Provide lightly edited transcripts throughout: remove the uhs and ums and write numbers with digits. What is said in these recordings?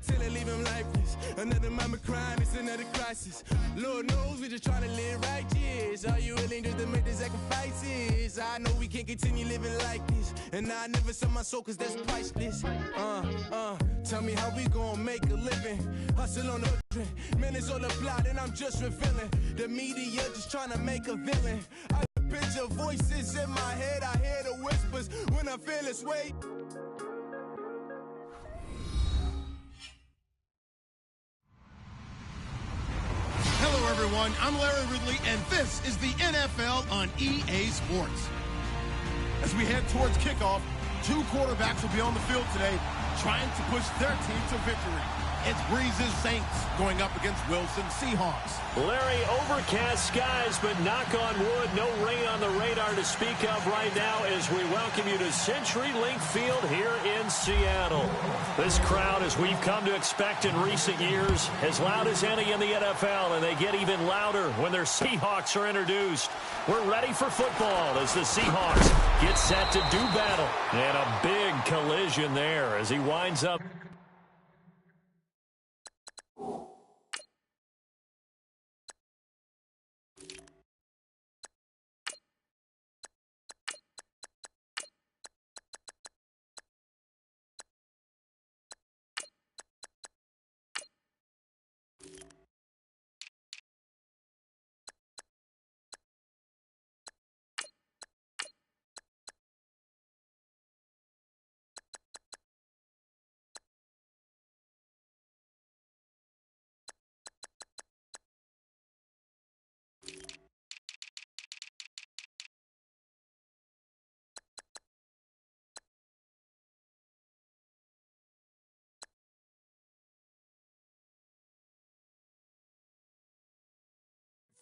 till it leave him lifeless. Another mama crying, it's another crisis. Lord knows we just trying to live righteous. Are you willing just to make the sacrifices? I know we can't continue living like this, and I never sell my soul cause that's priceless. Tell me how we gon' make a living. Hustle on the hood, man, it's all a plot and I'm just revealing. The media just trying to make a villain. I picture voices in my head, I hear the whispers when I feel this way. Hello, everyone. I'm Larry Ridley, and this is the NFL on EA Sports. As we head towards kickoff, two quarterbacks will be on the field today trying to push their team to victory. It's Breeze's Saints going up against Wilson's Seahawks. Larry, overcast skies, but knock on wood, no rain on the radar to speak of right now as we welcome you to CenturyLink Field here in Seattle. This crowd, as we've come to expect in recent years, as loud as any in the NFL, and they get even louder when their Seahawks are introduced. We're ready for football as the Seahawks get set to do battle. And a big collision there as he winds up.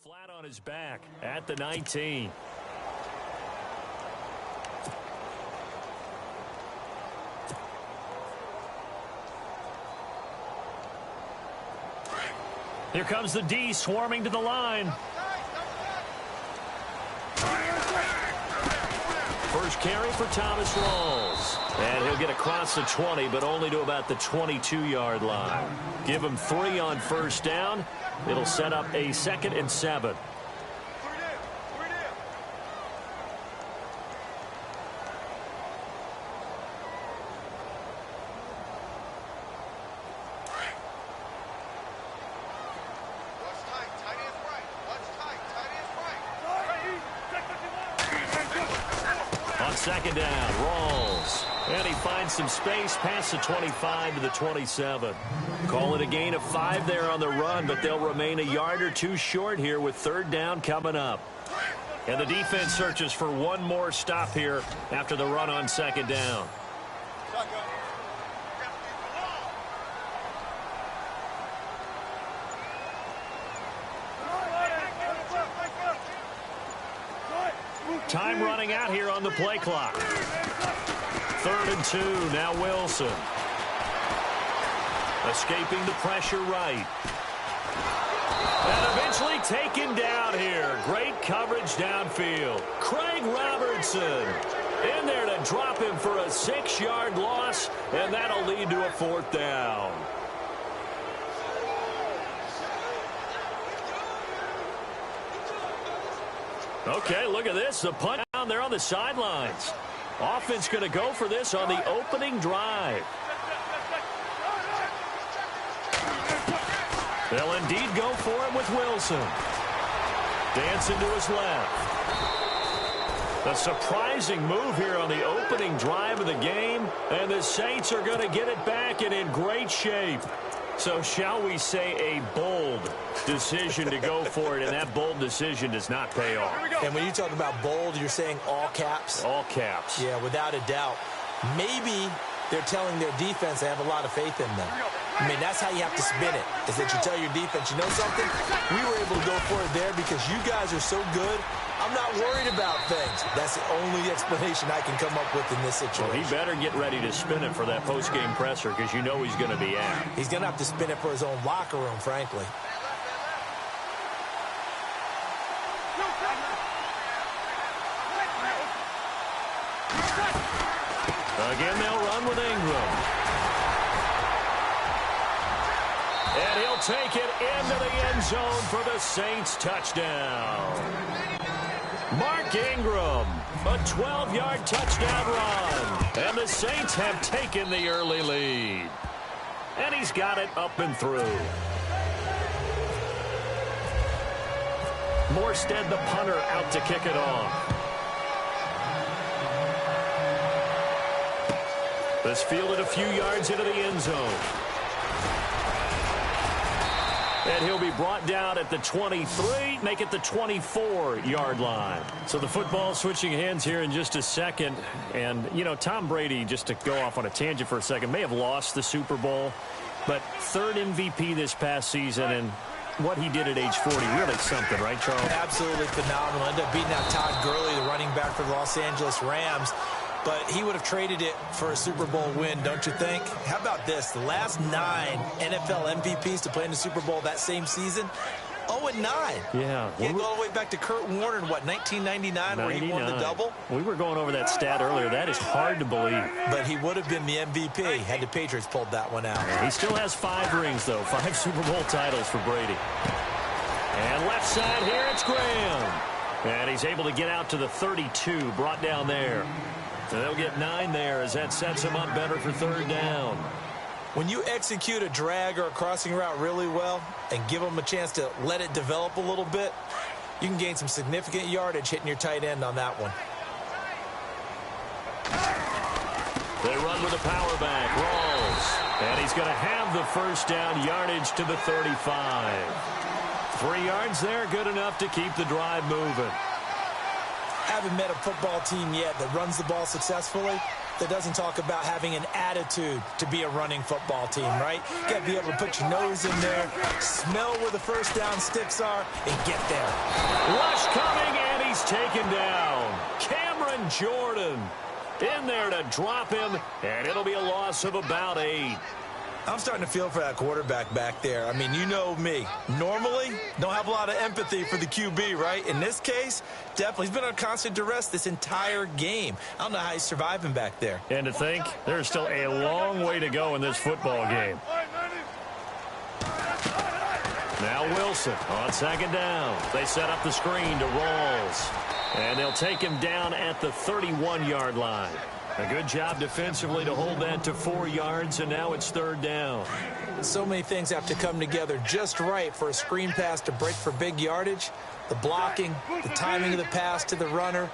Flat on his back at the 19. Here comes the D swarming to the line. First carry for Thomas Rawls. And he'll get across the 20, but only to about the 22-yard line. Give him 3 on first down. It'll set up a 2nd and 7. On second down, Rawls. And he finds some space past the 25 to the 27. Call it a gain of 5 there on the run, but they'll remain a yard or two short here with third down coming up. And the defense searches for one more stop here after the run on second down. Time running out here on the play clock. 3rd and 2, now Wilson. Escaping the pressure right. And eventually taken down here. Great coverage downfield. Craig Robertson in there to drop him for a 6-yard loss, and that'll lead to a 4th down. Okay, look at this. The punt down there on the sidelines. Offense going to go for this on the opening drive. They'll indeed go for it with Wilson. Dancing to his left. A surprising move here on the opening drive of the game, and the Saints are going to get it back and in great shape. So shall we say a bold decision to go for it, and that bold decision does not pay off. And when you talk about bold, you're saying all caps? All caps. Yeah, without a doubt. Maybe they're telling their defense they have a lot of faith in them. I mean, that's how you have to spin it, is that you tell your defense, you know something? We were able to go for it there because you guys are so good. I'm not worried about things. That's the only explanation I can come up with in this situation. Well, he better get ready to spin it for that post-game presser because you know he's going to be at. He's going to have to spin it for his own locker room, frankly. Again, they'll run with Ingram. will take it into the end zone for the Saints touchdown. Mark Ingram, a 12-yard touchdown run. And the Saints have taken the early lead. And he's got it up and through. Morstead, the punter, out to kick it off. This fielded a few yards into the end zone. And he'll be brought down at the 23, make it the 24-yard line. So the football switching hands here in just a second. And, you know, Tom Brady, just to go off on a tangent for a second, may have lost the Super Bowl, but third MVP this past season, and what he did at age 40, really something, right, Charles? Absolutely phenomenal. Ended up beating out Todd Gurley, the running back for the Los Angeles Rams. But he would have traded it for a Super Bowl win, don't you think? How about this? The last 9 NFL MVPs to play in the Super Bowl that same season, 0-9. Yeah. You go all the way back to Kurt Warner in, what, 1999, where he won the double? We were going over that stat earlier. That is hard to believe. But he would have been the MVP had the Patriots pulled that one out. He still has 5 rings, though. 5 Super Bowl titles for Brady. And left side here, it's Graham. And he's able to get out to the 32, brought down there. And they'll get 9 there as that sets him up better for third down. When you execute a drag or a crossing route really well and give them a chance to let it develop a little bit, you can gain some significant yardage hitting your tight end on that one. They run with a power back, Rawls. And he's going to have the first down, yardage to the 35. 3 yards there, good enough to keep the drive moving. Haven't met a football team yet that runs the ball successfully that doesn't talk about having an attitude to be a running football team, right? You got to be able to put your nose in there, smell where the first down sticks are, and get there. Rush coming, and he's taken down. Cameron Jordan in there to drop him, and it'll be a loss of about 8. I'm starting to feel for that quarterback back there. I mean, you know me. Normally, don't have a lot of empathy for the QB, right? In this case, definitely. He's been on constant duress this entire game. I don't know how he's surviving back there. And to think, there's still a long way to go in this football game. Now Wilson on second down. They set up the screen to Rawls. And they'll take him down at the 31-yard line. A good job defensively to hold that to 4 yards, and now it's third down. So many things have to come together just right for a screen pass to break for big yardage. The blocking, the timing of the pass to the runner,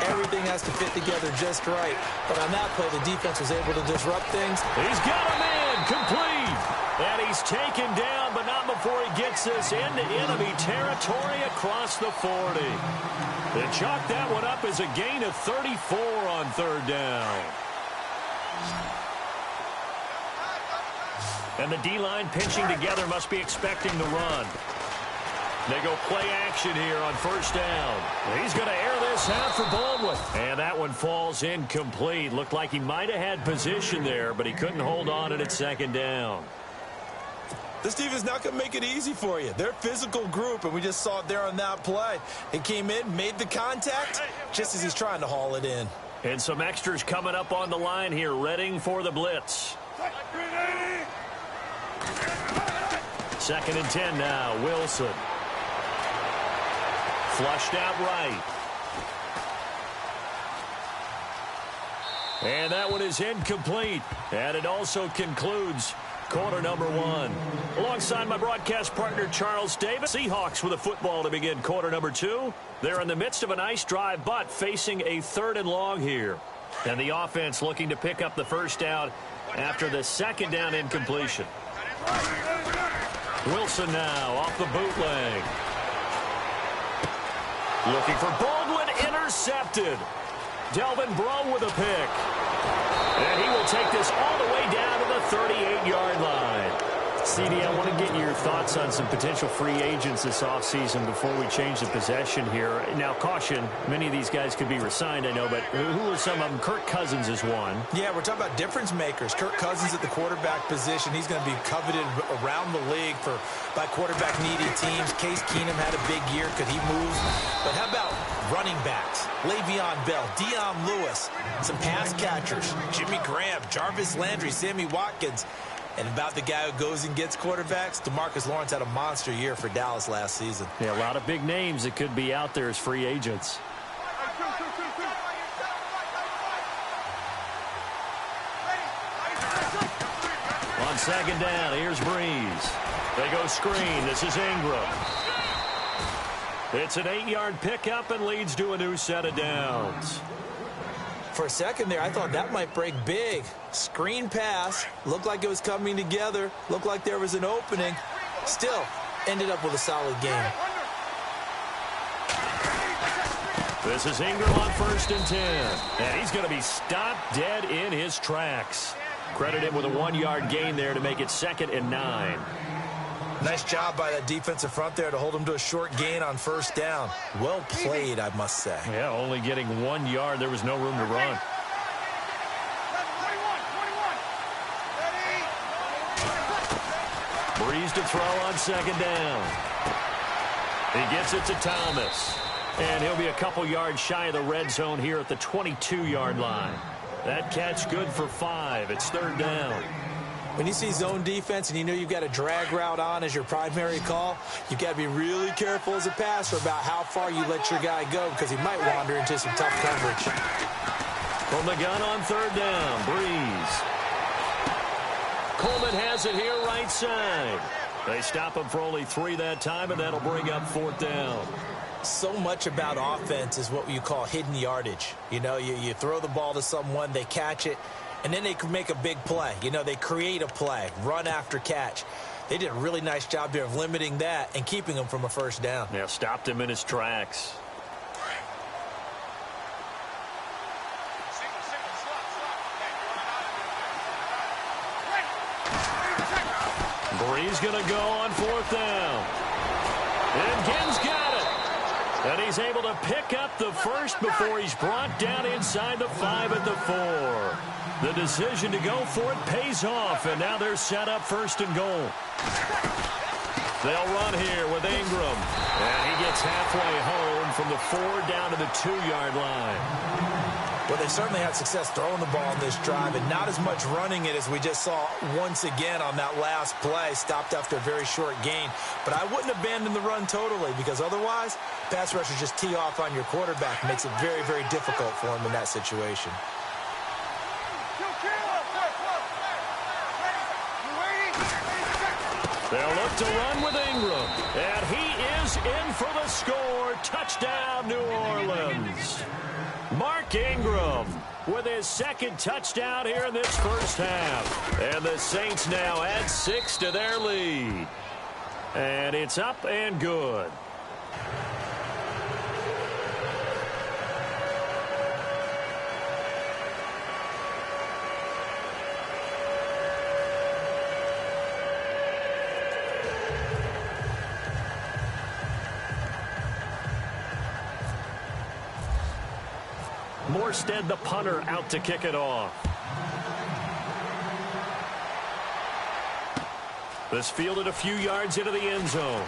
everything has to fit together just right. But on that play, the defense was able to disrupt things. He's got him in, complete. And he's taken down, but not before he gets this into enemy territory across the 40. They chalk that one up as a gain of 34 on third down. And the D-line pinching together, must be expecting the run. They go play action here on first down. He's going to air this out for Baldwin. And that one falls incomplete. Looked like he might have had position there, but he couldn't hold on at second down. This team is not going to make it easy for you. They're a physical group, and we just saw it there on that play. He came in, made the contact, just as he's trying to haul it in. And some extras coming up on the line here, readying for the blitz. 2nd and 10 now, Wilson. Flushed out right. And that one is incomplete. And it also concludes quarter number 1. Alongside my broadcast partner, Charles Davis. Seahawks with a football to begin quarter number 2. They're in the midst of a nice drive, but facing a 3rd and long here. And the offense looking to pick up the first down after the 2nd down incompletion. Wilson now off the bootleg. Looking for Baldwin, intercepted. Delvin Breaux with a pick. And he will take this all the way down to the 38-yard line. CD, I want to get your thoughts on some potential free agents this offseason before we change the possession here. Now, caution, many of these guys could be re-signed, I know, but who are some of them? Kirk Cousins is one. Yeah, we're talking about difference makers. Kirk Cousins at the quarterback position. He's going to be coveted around the league by quarterback-needy teams. Case Keenum had a big year. Could he move? But how about running backs? Le'Veon Bell, Dion Lewis, some pass catchers, Jimmy Graham, Jarvis Landry, Sammy Watkins. And about the guy who goes and gets quarterbacks, DeMarcus Lawrence had a monster year for Dallas last season. Yeah, a lot of big names that could be out there as free agents. On second down, here's Breeze. They go screen. This is Ingram. It's an 8-yard pickup and leads to a new set of downs. For a second there, I thought that might break big. Screen pass. Looked like it was coming together. Looked like there was an opening. Still, ended up with a solid game. This is Ingram on 1st and 10. And he's going to be stopped dead in his tracks. Credit him with a 1-yard gain there to make it 2nd and 9. Nice job by that defensive front there to hold him to a short gain on 1st down. Well played, I must say. Yeah, only getting 1 yard. There was no room to run. Breeze to throw on 2nd down. He gets it to Thomas. And he'll be a couple yards shy of the red zone here at the 22-yard line. That catch good for 5. It's 3rd down. When you see zone defense and you know you've got a drag route on as your primary call, you've got to be really careful as a passer about how far you let your guy go because he might wander into some tough coverage. From the gun on 3rd down, Breeze. Coleman has it here right side. They stop him for only 3 that time, and that'll bring up 4th down. So much about offense is what you call hidden yardage. You know, you throw the ball to someone, they catch it, and then they can make a big play. You know, they create a play, run after catch. They did a really nice job there of limiting that and keeping him from a 1st down. Yeah, stopped him in his tracks. Breeze going to go on 4th down. And Ginn's got it. And he's able to pick up the first before he's brought down inside the 5 at the 4. The decision to go for it pays off, and now they're set up 1st and goal. They'll run here with Ingram. And he gets halfway home from the 4 down to the 2-yard line. Well, they certainly had success throwing the ball in this drive and not as much running it as we just saw once again on that last play. Stopped after a very short gain. But I wouldn't abandon the run totally because otherwise, pass rushers just tee off on your quarterback. Makes it very, very difficult for him in that situation. They'll look to run with Ingram. And he is in for the score. Touchdown, New Orleans. Mark Ingram with his 2nd touchdown here in this 1st half. And the Saints now add 6 to their lead. And it's up and good. Morstead, the punter, out to kick it off. This fielded a few yards into the end zone.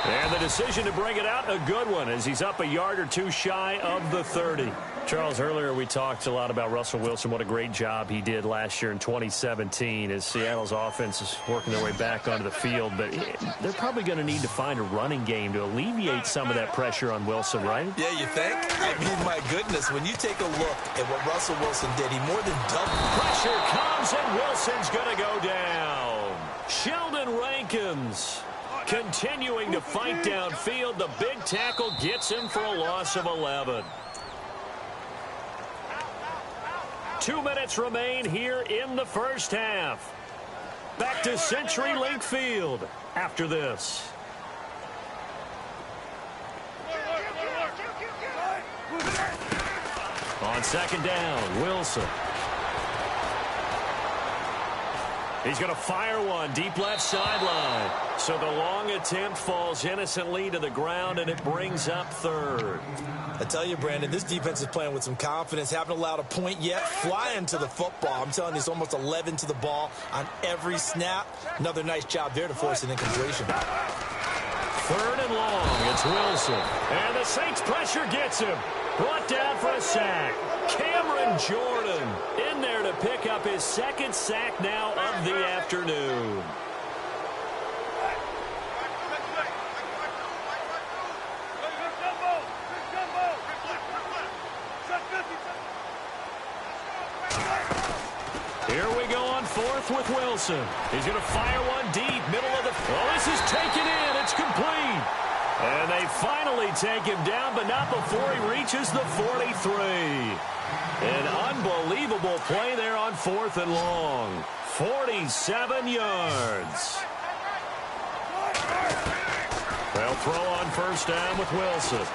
And the decision to bring it out, a good one, as he's up a yard or 2 shy of the 30. Charles, earlier we talked a lot about Russell Wilson, what a great job he did last year in 2017 as Seattle's offense is working their way back onto the field. But they're probably going to need to find a running game to alleviate some of that pressure on Wilson, right? Yeah, you think? I mean, my goodness, when you take a look at what Russell Wilson did, he more than doubled. Pressure comes, and Wilson's going to go down. Sheldon Rankins continuing to fight downfield. The big tackle gets him for a loss of 11. 2 minutes remain here in the 1st half. Back to CenturyLink Field after this. On 2nd down, Wilson. He's going to fire one deep left sideline. So the long attempt falls innocently to the ground, and it brings up 3rd. I tell you, Brandon, this defense is playing with some confidence. Haven't allowed a point yet. Flying to the football. I'm telling you, it's almost 11 to the ball on every snap. Another nice job there to force an incompletion. 3rd and long. It's Wilson. And the Saints pressure gets him. Brought down for a sack. Cameron Jordan in there to pick up his second sack now of the afternoon. Here we go on fourth with Wilson. He's going to fire one deep, middle of the... Oh, this is taken in. It's complete. And they finally take him down, but not before he reaches the 43. An unbelievable play there on fourth and long. 47 yards. They'll throw on first down with Wilson.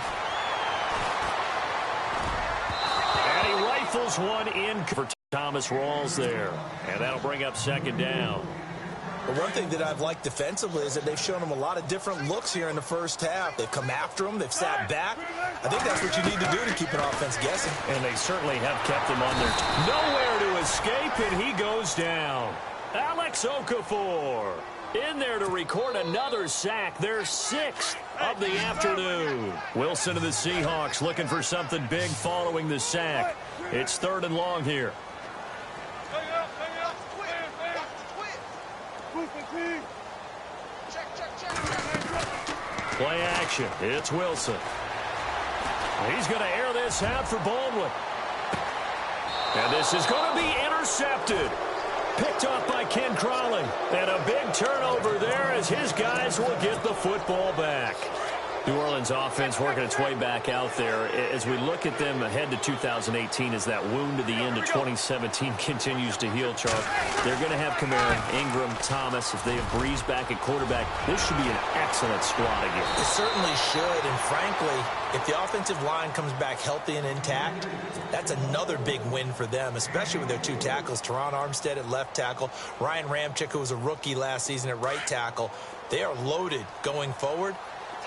And he rifles one in for Thomas Rawls there. And that'll bring up second down. The one thing that I've liked defensively is that they've shown him a lot of different looks here in the first half. They've come after him. They've sat back. I think that's what you need to do to keep an offense guessing. And they certainly have kept him on their nowhere to escape, and he goes down. Alex Okafor in there to record another sack. Their sixth of the afternoon. Wilson of the Seahawks looking for something big following the sack. It's third and long here. Play action. It's Wilson. He's going to air this out for Baldwin. And this is going to be intercepted. Picked off by Ken Crawley. And a big turnover there as his guys will get the football back. New Orleans offense working its way back out there. As we look at them ahead to 2018 as that wound to the end of 2017 continues to heal, Charles, they're going to have Kamara, Ingram, Thomas. If they have Breeze back at quarterback, this should be an excellent squad again. It certainly should, and frankly, if the offensive line comes back healthy and intact, that's another big win for them, especially with their two tackles, Teron Armstead at left tackle, Ryan Ramczyk, who was a rookie last season at right tackle. They are loaded going forward.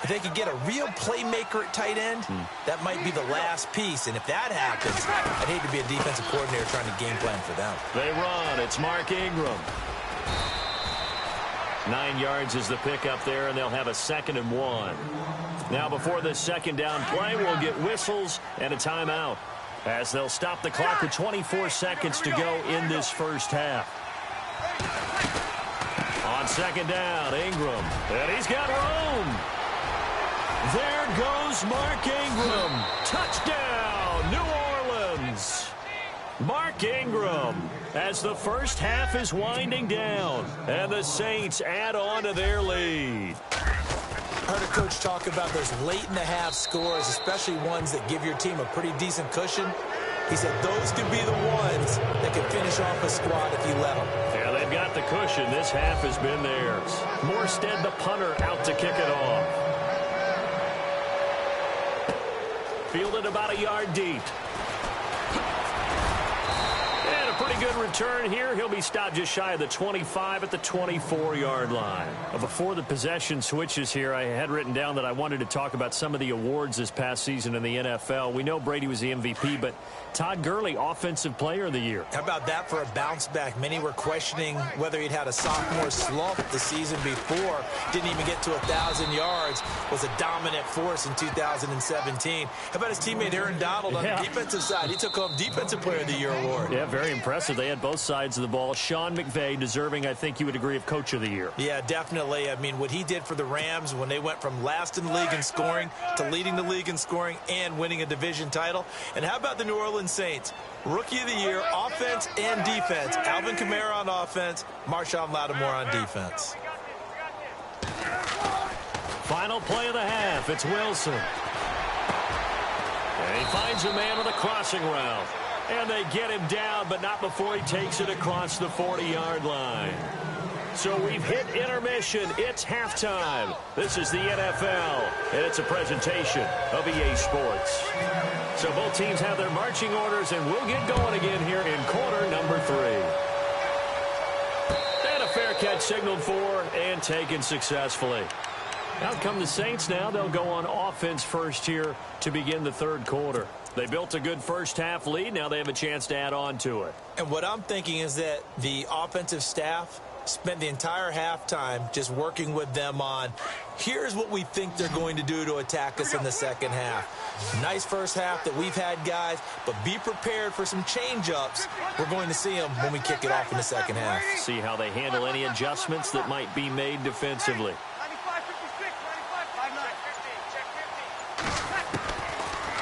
If they could get a real playmaker at tight end, that might be the last piece. And if that happens, I'd hate to be a defensive coordinator trying to game plan for them. They run. It's Mark Ingram. 9 yards is the pickup there, and they'll have a 2nd and 1. Now, before this second down play, we'll get whistles and a timeout as they'll stop the clock with 24 seconds to go in this first half. On second down, Ingram. And he's got room. There goes Mark Ingram. Touchdown, New Orleans. Mark Ingram as the first half is winding down. And the Saints add on to their lead. I heard a coach talk about those late-in-the-half scores, especially ones that give your team a pretty decent cushion. He said those could be the ones that could finish off a squad if you let them. Yeah, they've got the cushion. This half has been theirs. Morstead, the punter, out to kick it off. Fielded about a yard deep. And a pretty good return here. He'll be stopped just shy of the 25 at the 24-yard line. Before the possession switches here, I had written down that I wanted to talk about some of the awards this past season in the NFL. We know Brady was the MVP, but Todd Gurley, Offensive Player of the Year. How about that for a bounce back? Many were questioning whether he'd had a sophomore slump the season before. Didn't even get to 1,000 yards. Was a dominant force in 2017. How about his teammate Aaron Donald on the defensive side? He took home Defensive Player of the Year award. Yeah, very impressive. They had both sides of the ball. Sean McVay deserving, I think you would agree, of Coach of the Year. Yeah, definitely. I mean, what he did for the Rams when they went from last in the league in scoring to leading the league in scoring and winning a division title. And how about the New Orleans Saints? Rookie of the Year, offense and defense. Alvin Kamara on offense, Marshawn Lattimore on defense. Final play of the half. It's Wilson. And he finds a man on the crossing route. And they get him down, but not before he takes it across the 40-yard line. So we've hit intermission. It's halftime. This is the NFL, and it's a presentation of EA Sports. So both teams have their marching orders, and we'll get going again here in quarter number 3. And a fair catch signaled for and taken successfully. Out come the Saints now. They'll go on offense first here to begin the third quarter. They built a good first half lead. Now they have a chance to add on to it. And what I'm thinking is that the offensive staff spent the entire halftime just working with them on, here's what we think they're going to do to attack us in the second half. Nice first half that we've had, guys, but be prepared for some change-ups. We're going to see them when we kick it off in the second half. See how they handle any adjustments that might be made defensively.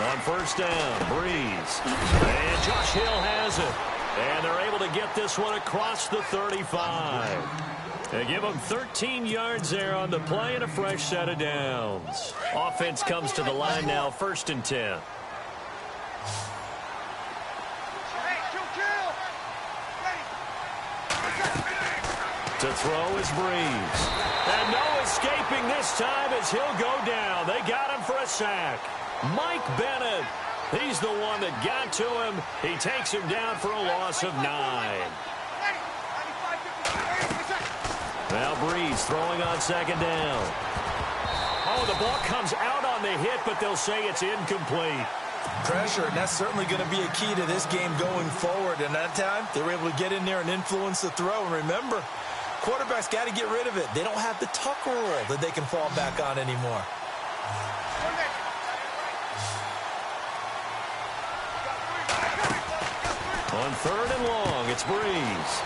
On first down, Breeze. And Josh Hill has it. And they're able to get this one across the 35. They give them 13 yards there on the play and a fresh set of downs. Offense comes to the line now, 1st and 10. To throw is Breeze. And no escaping this time as he'll go down. They got him for a sack. Mike Bennett, he's the one that got to him. He takes him down for a loss of 9. Now Breeze throwing on 2nd down. Oh, the ball comes out on the hit, but they'll say it's incomplete. Pressure, and that's certainly going to be a key to this game going forward. And that time, they were able to get in there and influence the throw. And remember, quarterbacks got to get rid of it. They don't have the tuck rule that they can fall back on anymore. On 3rd and long, it's Breeze.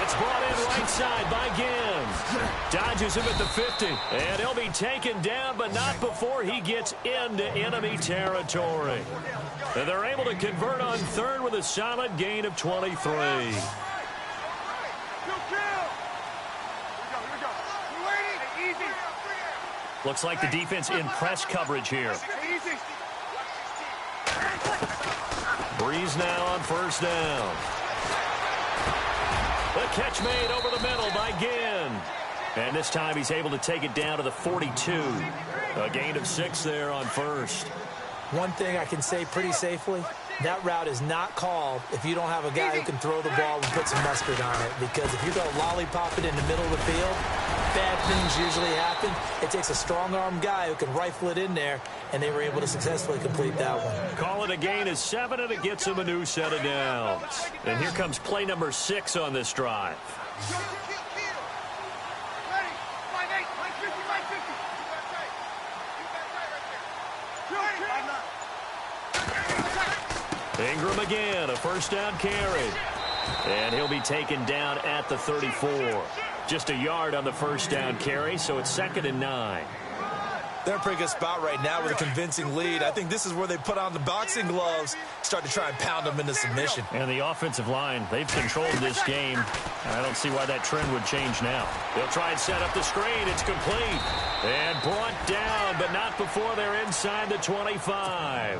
It's brought in right side by Ginn. Dodges him at the 50. And he'll be taken down, but not before he gets into enemy territory. And they're able to convert on 3rd with a solid gain of 23. Looks like the defense in press coverage here. Breeze now on 1st down. The catch made over the middle by Ginn. And this time he's able to take it down to the 42. A gain of 6 there on 1st. One thing I can say pretty safely, that route is not called if you don't have a guy who can throw the ball and put some mustard on it. Because if you're going to lollipop it in the middle of the field, bad things usually happen. It takes a strong-arm guy who can rifle it in there, and they were able to successfully complete that one. Call it a gain of 7, and it gets him a new set of downs. And here comes play number 6 on this drive. Ingram again, a 1st down carry. And he'll be taken down at the 34. Just a yard on the 1st down carry, so it's 2nd and 9. They're in a pretty good spot right now with a convincing lead. I think this is where they put on the boxing gloves, start to try and pound them into submission. And the offensive line, they've controlled this game. I don't see why that trend would change now. They'll try and set up the screen. It's complete. And brought down, but not before they're inside the 25.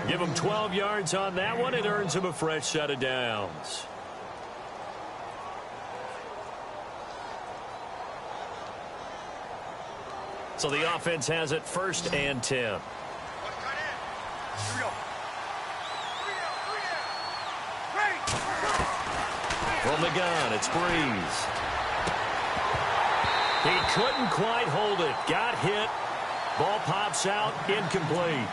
Give them 12 yards on that one. It earns them a fresh set of downs. So the offense has it 1st and 10. From the gun, it's Breeze. He couldn't quite hold it. Got hit. Ball pops out. Incomplete.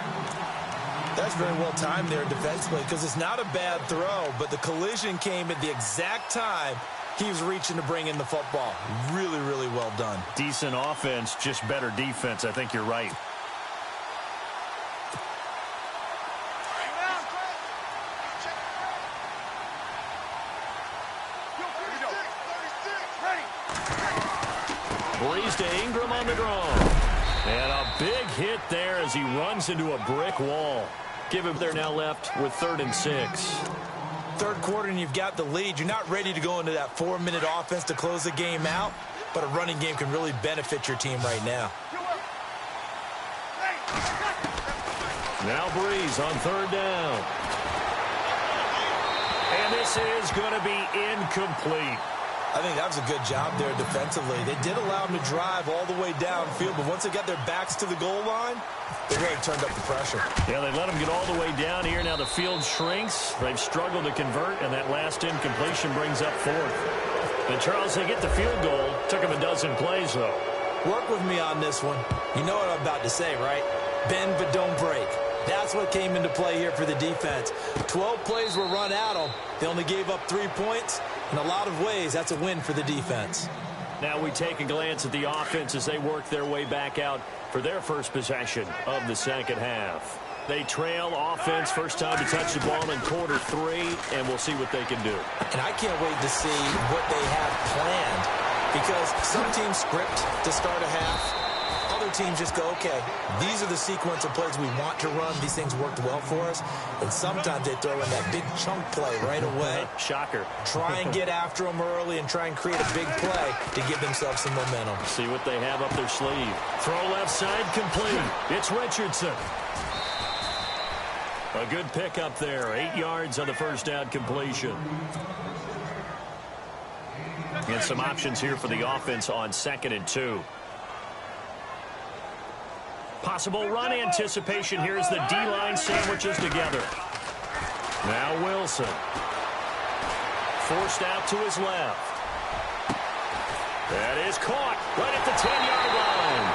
That's very well timed there defensively because it's not a bad throw, but the collision came at the exact time he was reaching to bring in the football. Really, really well done. Decent offense, just better defense. I think you're right. Breeze to Ingram on the draw. And a big hit there as he runs into a brick wall. Give him there now left with 3rd and 6. Third quarter and you've got the lead. You're not ready to go into that 4-minute offense to close the game out, but a running game can really benefit your team right now. Now Breeze on 3rd down. And this is going to be incomplete. I think that was a good job there defensively. They did allow them to drive all the way downfield, but once they got their backs to the goal line, they really turned up the pressure. Yeah, they let them get all the way down here. Now the field shrinks. They've struggled to convert, and that last incompletion brings up 4th. And Charles, they get the field goal. Took them a dozen plays, though. Work with me on this one. You know what I'm about to say, right? Bend but don't break. That's what came into play here for the defense. 12 plays were run at them. They only gave up 3 points. In a lot of ways, that's a win for the defense. Now we take a glance at the offense as they work their way back out for their first possession of the second half. They trail offense, first time to touch the ball in quarter 3, and we'll see what they can do. And I can't wait to see what they have planned, because some teams script to start a half. Other teams just go, okay, these are the sequence of plays we want to run. These things worked well for us. And sometimes they throw in that big chunk play right away. Shocker. Try and get after them early and try and create a big play to give themselves some momentum. See what they have up their sleeve. Throw left side complete. It's Richardson. A good pickup there. 8 yards on the first down completion. And some options here for the offense on 2nd and 2. Possible run anticipation here as the D-line sandwiches together. Now Wilson. Forced out to his left. That is caught right at the 10-yard line.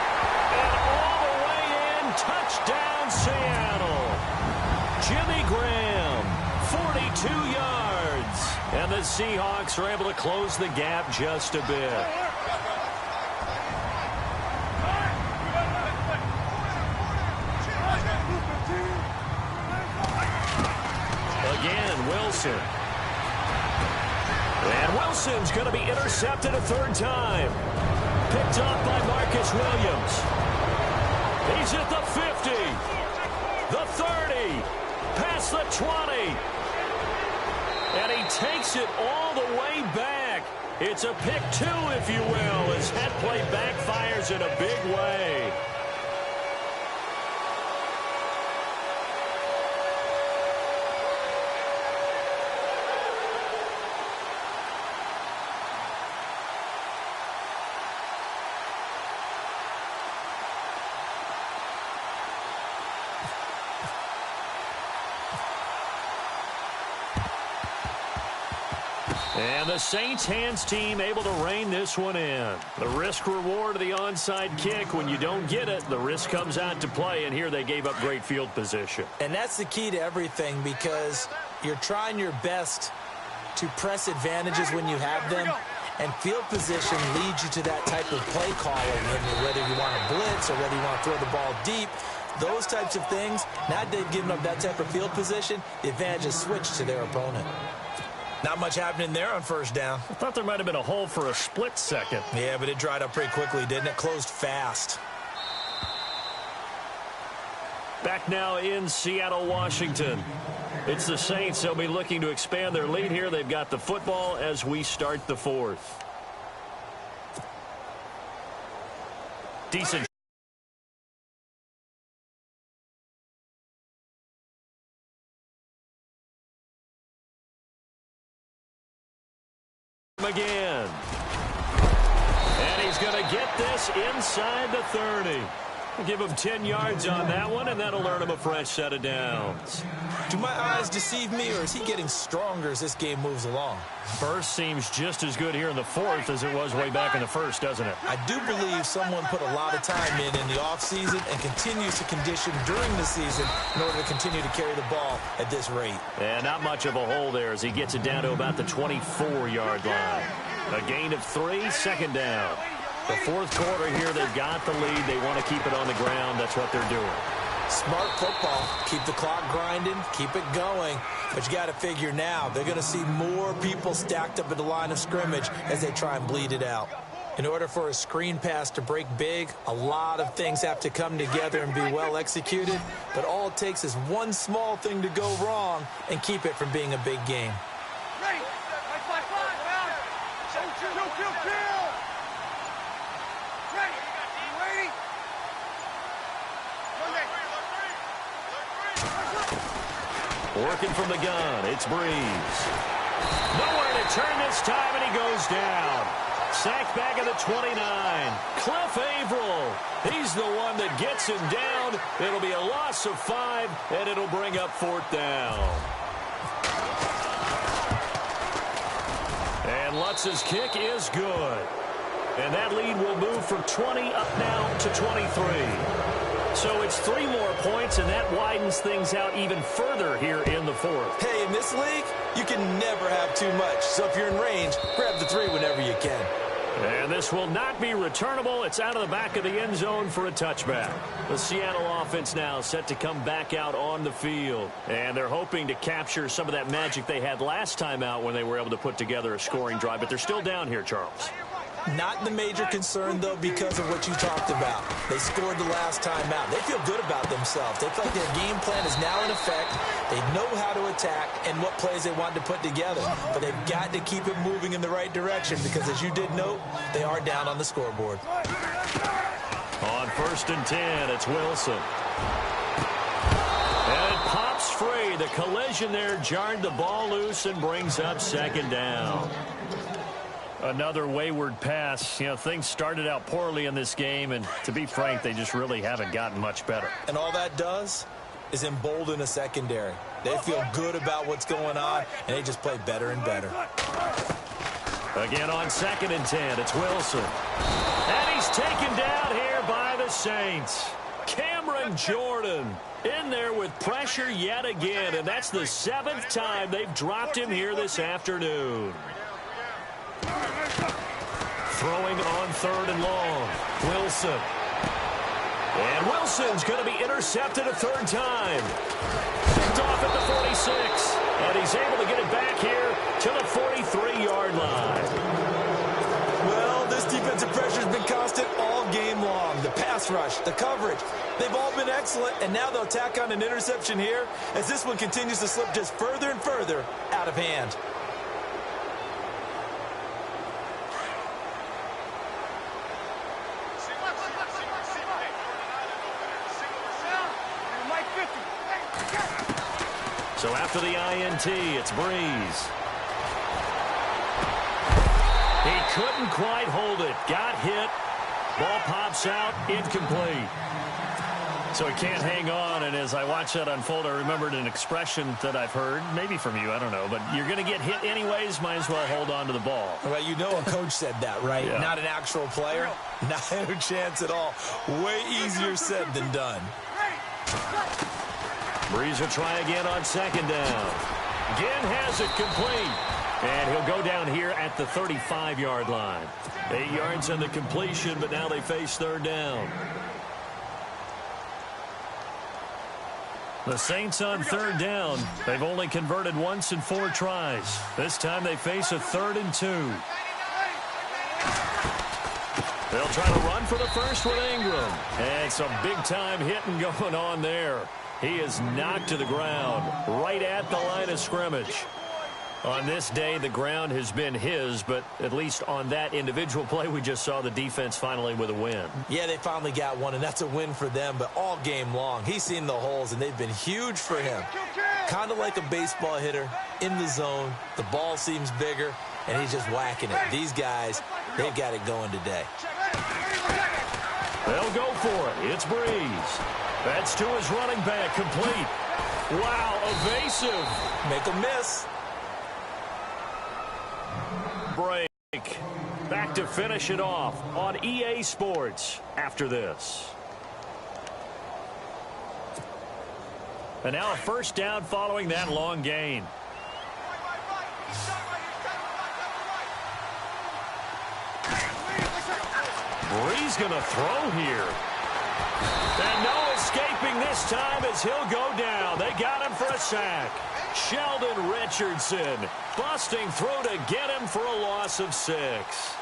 And all the way in, touchdown Seattle. Jimmy Graham, 42 yards. And the Seahawks are able to close the gap just a bit. Again, Wilson. And Wilson's going to be intercepted a 3rd time. Picked up by Marcus Williams. He's at the 50. The 30. Past the 20. And he takes it all the way back. It's a pick 2, if you will, as that play backfires in a big way. And the Saints hands team able to rein this one in. The risk reward of the onside kick. When you don't get it, the risk comes out to play, and here they gave up great field position. And that's the key to everything, because you're trying your best to press advantages when you have them, and field position leads you to that type of play calling. And whether you want to blitz or whether you want to throw the ball deep, those types of things, now that they've given up that type of field position, the advantage is switched to their opponent. Not much happening there on first down. I thought there might have been a hole for a split second. Yeah, but it dried up pretty quickly, didn't it? Closed fast. Back now in Seattle, Washington. It's the Saints. They'll be looking to expand their lead here. They've got the football as we start the 4th. Decent. Again. And he's going to get this inside the 30. Give him 10 yards on that one, and that'll earn him a fresh set of downs. Do my eyes deceive me, or is he getting stronger as this game moves along? First seems just as good here in the 4th as it was way back in the 1st, doesn't it? I do believe someone put a lot of time in the offseason and continues to condition during the season in order to continue to carry the ball at this rate. And not much of a hole there as he gets it down to about the 24-yard line. A gain of 3, 2nd down. The 4th quarter here, they've got the lead. They want to keep it on the ground. That's what they're doing. Smart football. Keep the clock grinding. Keep it going. But you got to figure now, they're going to see more people stacked up at the line of scrimmage as they try and bleed it out. In order for a screen pass to break big, a lot of things have to come together and be well executed. But all it takes is one small thing to go wrong and keep it from being a big game. Working from the gun, it's Breeze. Nowhere to turn this time, and he goes down. Sacked back at the 29. Cliff Averill, he's the one that gets him down. It'll be a loss of 5, and it'll bring up 4th down. And Lutz's kick is good. And that lead will move from 20 up now to 23. So it's 3 more points, and that widens things out even further here in the fourth. Hey, in this league, you can never have too much. So if you're in range, grab the 3 whenever you can. And this will not be returnable. It's out of the back of the end zone for a touchback. The Seattle offense now set to come back out on the field. And they're hoping to capture some of that magic they had last time out when they were able to put together a scoring drive. But they're still down here, Charles. Not the major concern, though, because of what you talked about. They scored the last time out. They feel good about themselves. They feel like their game plan is now in effect. They know how to attack and what plays they want to put together. But they've got to keep it moving in the right direction because, as you did note, they are down on the scoreboard. On 1st and 10, it's Wilson. And it pops free. The collision there jarred the ball loose and brings up 2nd down. Another wayward pass. You know, things started out poorly in this game, and to be frank, they just really haven't gotten much better. And all that does is embolden a secondary. They feel good about what's going on, and they just play better and better. Again on 2nd and 10, it's Wilson. And he's taken down here by the Saints. Cameron Jordan in there with pressure yet again, and that's the 7th time they've dropped him here this afternoon. Throwing on 3rd and long. Wilson. And Wilson's going to be intercepted a 3rd time. Picked off at the 46. And he's able to get it back here to the 43-yard line. Well, this defensive pressure has been constant all game long. The pass rush, the coverage, they've all been excellent. And now they'll tack on an interception here as this one continues to slip just further and further out of hand. So after the INT, it's Breeze. He couldn't quite hold it. Got hit. Ball pops out. Incomplete. So he can't hang on. And as I watch that unfold, I remembered an expression that I've heard, maybe from you, I don't know. But you're going to get hit anyways. Might as well hold on to the ball. Well, you know a coach said that, right? Yeah. Not an actual player. Not a chance at all. Way easier said than done. Breeze will try again on 2nd down. Again has it complete. And he'll go down here at the 35-yard line. 8 yards on the completion, but now they face 3rd down. The Saints on 3rd down. They've only converted once in 4 tries. This time they face a 3rd and 2. They'll try to run for the first with Ingram. And some big-time hitting going on there. He is knocked to the ground right at the line of scrimmage. On this day, the ground has been his, but at least on that individual play, we just saw the defense finally with a win. Yeah, they finally got one, and that's a win for them, but all game long, he's seen the holes, and they've been huge for him. Kind of like a baseball hitter in the zone. The ball seems bigger, and he's just whacking it. These guys, they've got it going today. They'll go for it. It's Breeze. That's to his running back, complete. Wow, evasive. Make a miss. Break. Back to finish it off on EA Sports after this. And now a 1st down following that long gain. Breeze going to throw here. And no escaping this time as he'll go down. They got him for a sack. Sheldon Richardson busting through to get him for a loss of 6.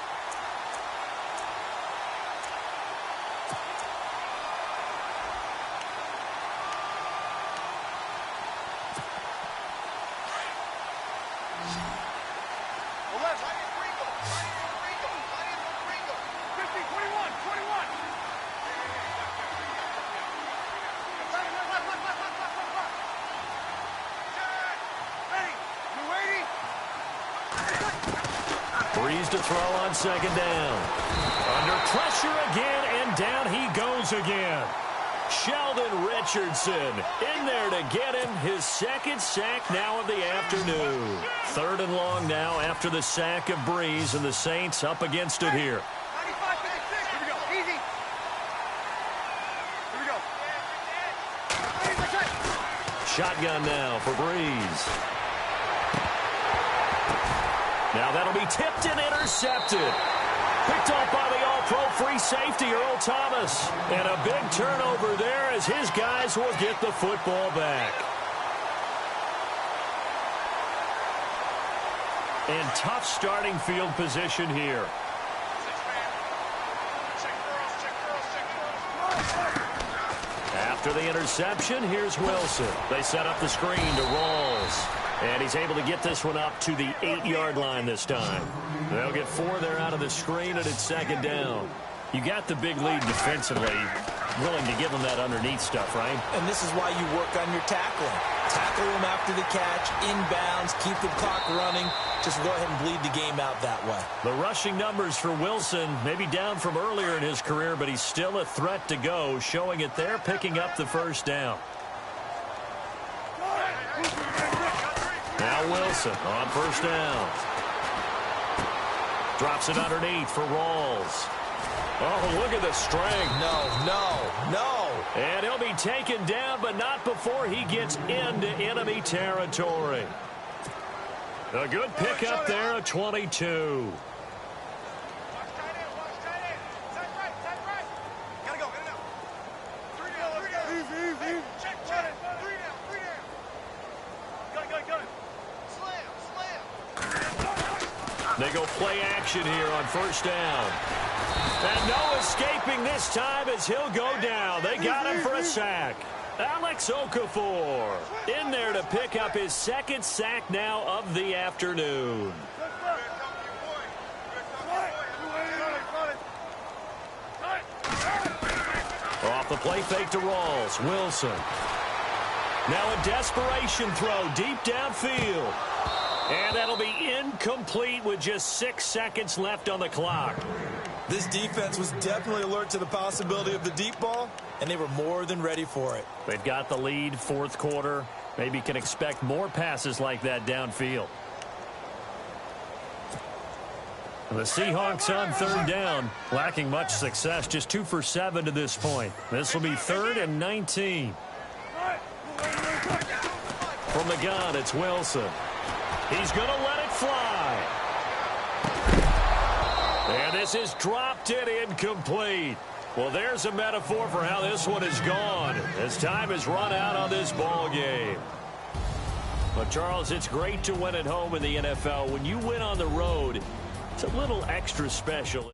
Breeze to throw on 2nd down. Under pressure again, and down he goes again. Sheldon Richardson in there to get him his 2nd sack now of the afternoon. 3rd and long now after the sack of Breeze, and the Saints up against it here. shotgun now for Breeze. Now that'll be tipped and intercepted. Picked off by the all-pro free safety, Earl Thomas. And a big turnover there as his guys will get the football back. And tough starting field position here. After the interception, here's Wilson. They set up the screen to Rawls. And he's able to get this one up to the 8-yard line this time. They'll get 4 there out of the screen, and it's second down. You got the big lead defensively. Willing to give them that underneath stuff, right? And this is why you work on your tackling. Tackle them after the catch, inbounds, keep the clock running. Just go ahead and bleed the game out that way. The rushing numbers for Wilson, maybe down from earlier in his career, but he's still a threat to go, showing it there, picking up the first down. Now Wilson on first down. Drops it underneath for Rawls. Oh, look at the strength. No. And he'll be taken down, but not before he gets into enemy territory. A good pickup there at 22. They go play action here on first down. And no escaping this time as he'll go down. They got him for a sack. Alex Okafor in there to pick up his second sack now of the afternoon. Off the play fake to Rawls. Wilson. Now a desperation throw deep downfield. And that'll be incomplete with just 6 seconds left on the clock. This defense was definitely alert to the possibility of the deep ball, and they were more than ready for it. They've got the lead, fourth quarter. Maybe can expect more passes like that downfield. The Seahawks on third down, lacking much success, just 2 for 7 to this point. This will be 3rd and 19. From the gun, it's Wilson. He's going to let it fly. And this is dropped and incomplete. Well, there's a metaphor for how this one is gone. As time has run out on this ball game. But, Charles, it's great to win at home in the NFL. When you win on the road, it's a little extra special.